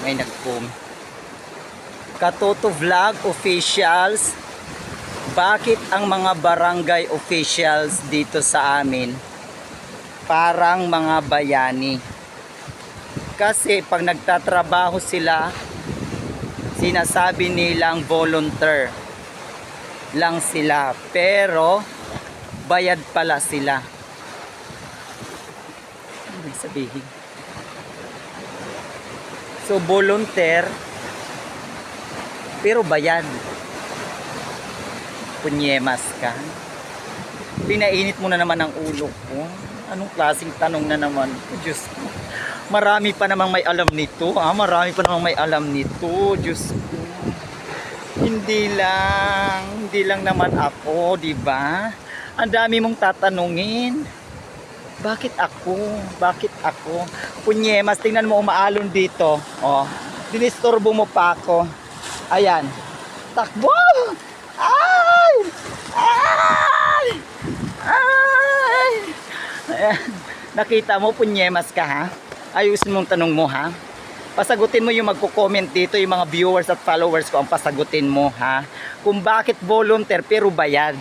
May nag-com. Katoto Vlog officials, bakit ang mga barangay officials dito sa amin parang mga bayani? Kasi pag nagtatrabaho sila, sinasabi nilang volunteer lang sila, pero bayad pala sila. Ano ibig sabihin? So volunteer pero bayad. Punyemas ka. Pinainit mo na naman ang ulo ko. Anong klaseng tanong na naman? Oh, Diyos ko. Marami pa namang may alam nito. Marami pa namang may alam nito. Diyos ko. Hindi lang naman ako, di ba? Ang dami mong tatanungin. Bakit ako? Bakit ako? Punyemas, tingnan mo umaalon dito. Oh, dinisturbo mo pa ako. Ayan. Takbo! Ay! Ay! Ay! Ayan. Nakita mo, punyemas ka ha? Ayusin mong tanong mo ha? Pasagutin mo yung magko-comment dito, yung mga viewers at followers ko ang pasagutin mo ha? Kung bakit volunteer pero bayad.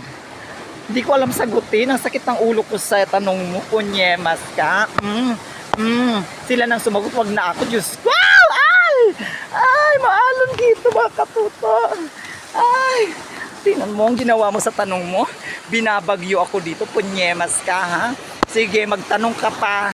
Hindi ko alam sagutin. Ang sakit ng ulo ko sa tanong mo, punyemas ka. Sila nang sumagot, wag na ako. Diyos ko. Ay! Ay! Maalon dito mga katuto. Ay! Tingnan mo ang ginawa mo sa tanong mo. Binabagyo ako dito, punyemas ka ha? Sige, magtanong ka pa.